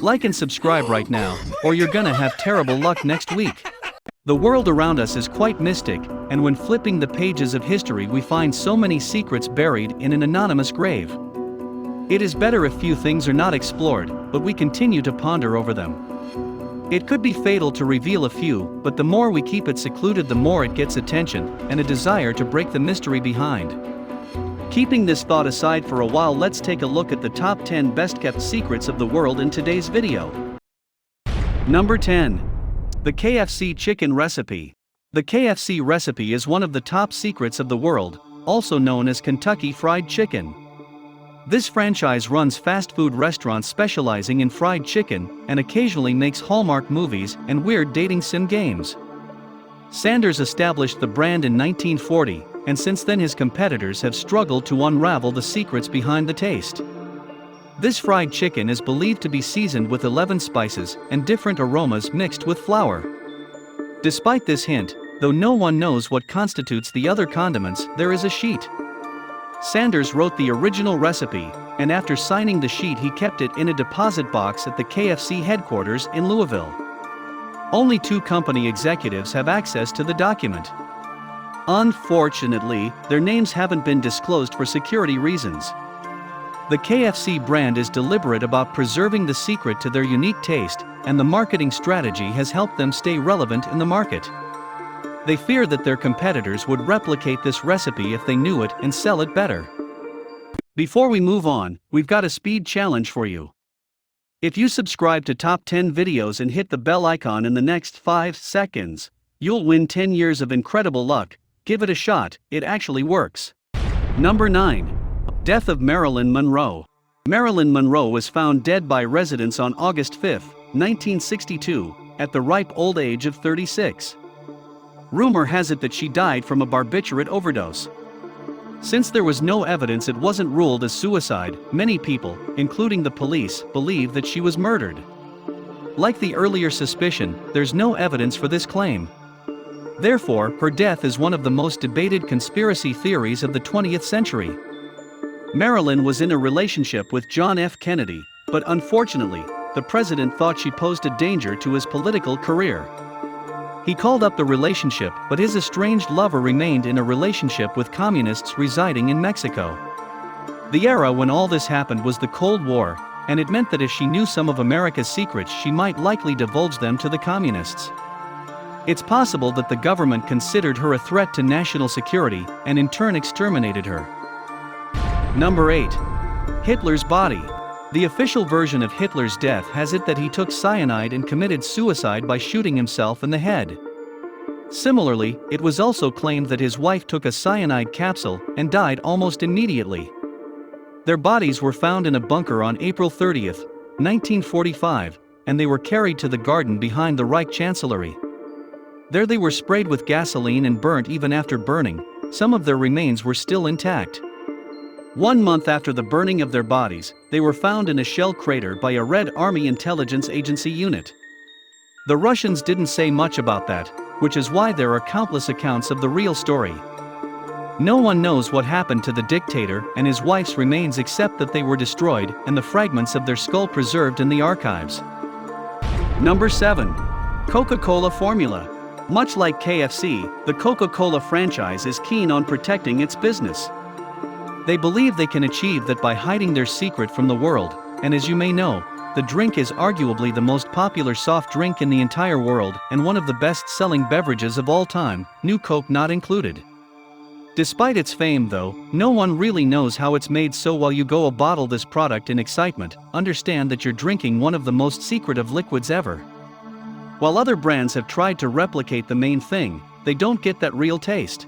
Like and subscribe right now, or you're gonna have terrible luck next week. The world around us is quite mystic, and when flipping the pages of history we find so many secrets buried in an anonymous grave. It is better if few things are not explored, but we continue to ponder over them. It could be fatal to reveal a few, but the more we keep it secluded the more it gets attention, and a desire to break the mystery behind. Keeping this thought aside for a while, let's take a look at the top 10 best-kept secrets of the world in today's video. Number 10. The KFC Chicken Recipe. The KFC recipe is one of the top secrets of the world, also known as Kentucky Fried Chicken. This franchise runs fast food restaurants specializing in fried chicken, and occasionally makes Hallmark movies and weird dating sim games. Sanders established the brand in 1940, and since then his competitors have struggled to unravel the secrets behind the taste. This fried chicken is believed to be seasoned with 11 spices and different aromas mixed with flour. Despite this hint, though no one knows what constitutes the other condiments, there is a sheet. Sanders wrote the original recipe, and after signing the sheet he kept it in a deposit box at the KFC headquarters in Louisville. Only 2 company executives have access to the document. Unfortunately, their names haven't been disclosed for security reasons. The KFC brand is deliberate about preserving the secret to their unique taste, and the marketing strategy has helped them stay relevant in the market. They fear that their competitors would replicate this recipe if they knew it and sell it better. Before we move on, we've got a speed challenge for you. If you subscribe to Top 10 videos and hit the bell icon in the next 5 seconds, you'll win 10 years of incredible luck. Give it a shot, it actually works. Number 9. Death of Marilyn Monroe. Marilyn Monroe was found dead by residents on August 5, 1962, at the ripe old age of 36. Rumor has it that she died from a barbiturate overdose. Since there was no evidence it wasn't ruled as suicide, many people, including the police, believe that she was murdered. Like the earlier suspicion, there's no evidence for this claim. Therefore, her death is one of the most debated conspiracy theories of the 20th century. Marilyn was in a relationship with John F. Kennedy, but unfortunately, the president thought she posed a danger to his political career. He called up the relationship, but his estranged lover remained in a relationship with communists residing in Mexico. The era when all this happened was the Cold War, and it meant that if she knew some of America's secrets she might likely divulge them to the communists. It's possible that the government considered her a threat to national security, and in turn exterminated her. Number 8. Hitler's body. The official version of Hitler's death has it that he took cyanide and committed suicide by shooting himself in the head. Similarly, it was also claimed that his wife took a cyanide capsule and died almost immediately. Their bodies were found in a bunker on April 30, 1945, and they were carried to the garden behind the Reich Chancellery. There they were sprayed with gasoline and burnt. Even after burning, some of their remains were still intact. 1 month after the burning of their bodies, they were found in a shell crater by a Red Army intelligence agency unit. The Russians didn't say much about that, which is why there are countless accounts of the real story. No one knows what happened to the dictator and his wife's remains except that they were destroyed and the fragments of their skull preserved in the archives. Number 7. Coca-Cola formula. Much like KFC, the Coca-Cola franchise is keen on protecting its business. They believe they can achieve that by hiding their secret from the world, and as you may know, the drink is arguably the most popular soft drink in the entire world and one of the best-selling beverages of all time, New Coke not included. Despite its fame though, no one really knows how it's made, so while you go bottle this product in excitement, understand that you're drinking one of the most secret of liquids ever. While other brands have tried to replicate the main thing, they don't get that real taste.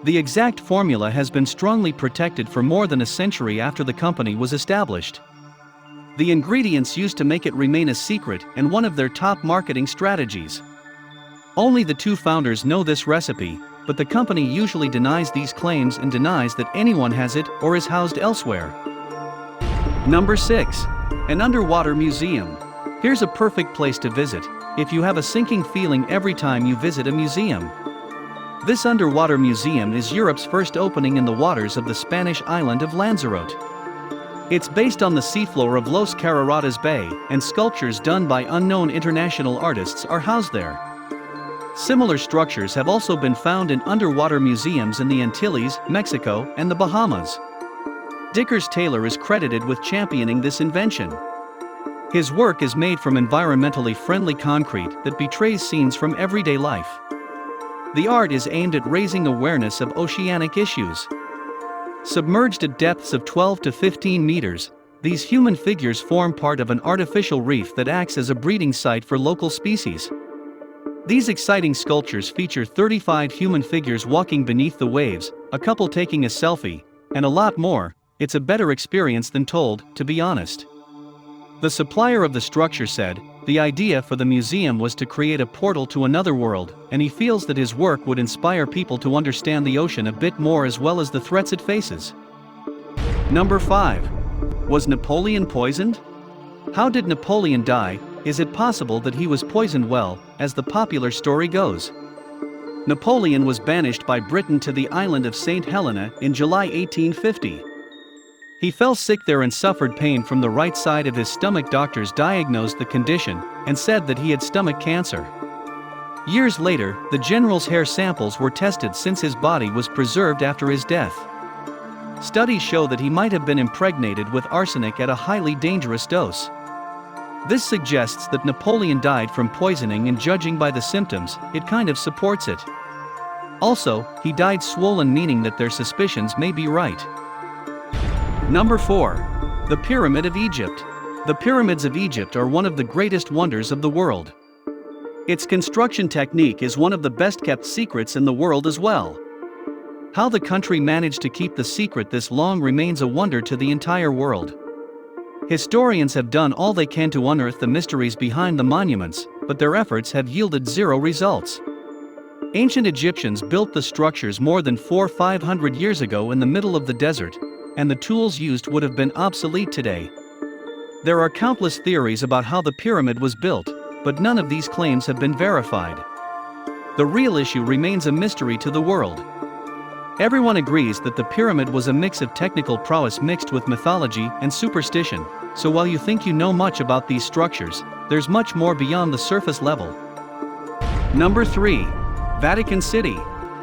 The exact formula has been strongly protected for more than a century after the company was established. The ingredients used to make it remain a secret and one of their top marketing strategies. Only the 2 founders know this recipe, but the company usually denies these claims and denies that anyone has it or is housed elsewhere. Number 6. An underwater museum. Here's a perfect place to visit if you have a sinking feeling every time you visit a museum. This underwater museum is Europe's first opening in the waters of the Spanish island of Lanzarote. It's based on the seafloor of Los Cararatas Bay, and sculptures done by unknown international artists are housed there. Similar structures have also been found in underwater museums in the Antilles, Mexico, and the Bahamas. Dickers Taylor is credited with championing this invention. His work is made from environmentally friendly concrete that betrays scenes from everyday life. The art is aimed at raising awareness of oceanic issues. Submerged at depths of 12 to 15 meters, these human figures form part of an artificial reef that acts as a breeding site for local species. These exciting sculptures feature 35 human figures walking beneath the waves, a couple taking a selfie, and a lot more. It's a better experience than told, to be honest. The supplier of the structure said, the idea for the museum was to create a portal to another world, and he feels that his work would inspire people to understand the ocean a bit more as well as the threats it faces. Number 5. Was Napoleon poisoned? How did Napoleon die? Is it possible that he was poisoned? Well, as the popular story goes, Napoleon was banished by Britain to the island of St. Helena in July 1850. He fell sick there and suffered pain from the right side of his stomach. Doctors diagnosed the condition and said that he had stomach cancer. Years later, the general's hair samples were tested since his body was preserved after his death. Studies show that he might have been impregnated with arsenic at a highly dangerous dose. This suggests that Napoleon died from poisoning, and judging by the symptoms, it kind of supports it. Also, he died swollen, meaning that their suspicions may be right. Number 4. The Pyramid of Egypt. The pyramids of Egypt are one of the greatest wonders of the world. Its construction technique is one of the best-kept secrets in the world as well. How the country managed to keep the secret this long remains a wonder to the entire world. Historians have done all they can to unearth the mysteries behind the monuments, but their efforts have yielded zero results. Ancient Egyptians built the structures more than 400-500 years ago in the middle of the desert, and the tools used would have been obsolete today. There are countless theories about how the pyramid was built, but none of these claims have been verified. The real issue remains a mystery to the world. Everyone agrees that the pyramid was a mix of technical prowess mixed with mythology and superstition, so while you think you know much about these structures, there's much more beyond the surface level. Number 3. Vatican City.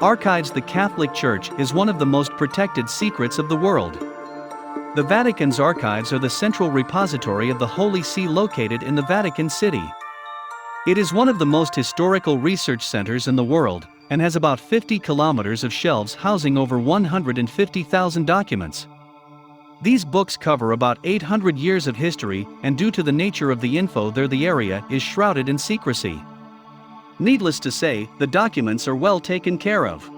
Archives. The Catholic Church is one of the most protected secrets of the world. The Vatican's archives are the central repository of the Holy See located in the Vatican City. It is one of the most historical research centers in the world, and has about 50 kilometers of shelves housing over 150,000 documents. These books cover about 800 years of history, and due to the nature of the info there, the area is shrouded in secrecy. Needless to say, the documents are well taken care of.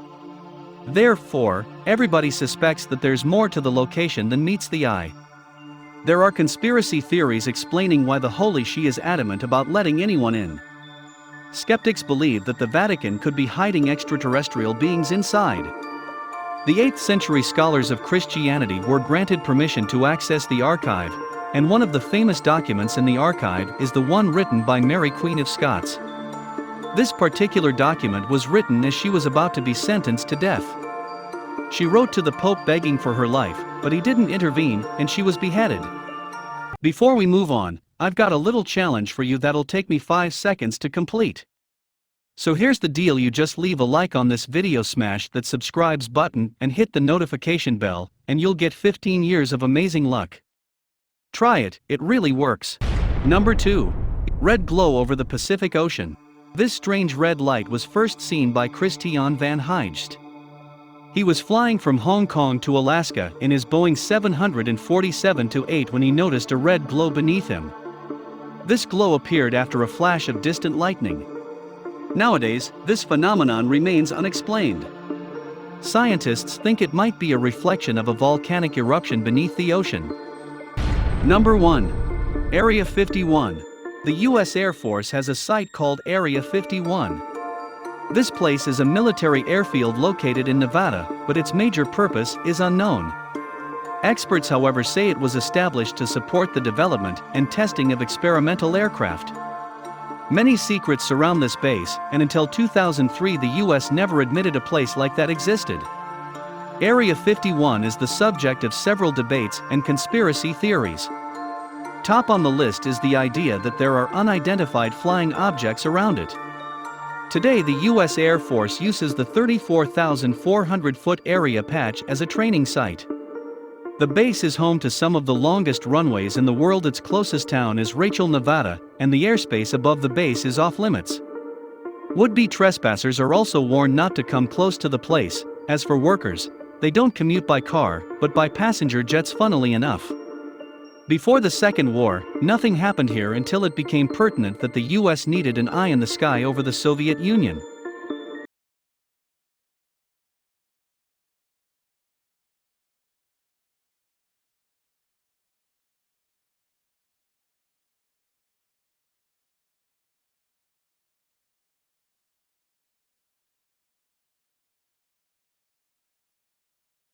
Therefore, everybody suspects that there's more to the location than meets the eye. There are conspiracy theories explaining why the Holy See is adamant about letting anyone in. Skeptics believe that the Vatican could be hiding extraterrestrial beings inside. The 8th century scholars of Christianity were granted permission to access the archive, and one of the famous documents in the archive is the one written by Mary, Queen of Scots. This particular document was written as she was about to be sentenced to death. She wrote to the Pope begging for her life, but he didn't intervene, and she was beheaded. Before we move on, I've got a little challenge for you that'll take me 5 seconds to complete. So here's the deal: you just leave a like on this video, smash that subscribes button, and hit the notification bell, and you'll get 15 years of amazing luck. Try it, it really works. Number 2. Red glow over the Pacific Ocean. This strange red light was first seen by Christian van Heijst. He was flying from Hong Kong to Alaska in his Boeing 747-8 when he noticed a red glow beneath him. This glow appeared after a flash of distant lightning. Nowadays, this phenomenon remains unexplained. Scientists think it might be a reflection of a volcanic eruption beneath the ocean. Number 1. Area 51. The U.S. Air Force has a site called Area 51. This place is a military airfield located in Nevada, but its major purpose is unknown. Experts, however, say it was established to support the development and testing of experimental aircraft. Many secrets surround this base, and until 2003 the U.S. never admitted a place like that existed. Area 51 is the subject of several debates and conspiracy theories. Top on the list is the idea that there are unidentified flying objects around it. Today, the U.S. Air Force uses the 34,400-foot area patch as a training site. The base is home to some of the longest runways in the world. Its closest town is Rachel, Nevada, and the airspace above the base is off-limits. Would-be trespassers are also warned not to come close to the place. As for workers, they don't commute by car, but by passenger jets, funnily enough. Before the Second War, nothing happened here until it became pertinent that the US needed an eye in the sky over the Soviet Union.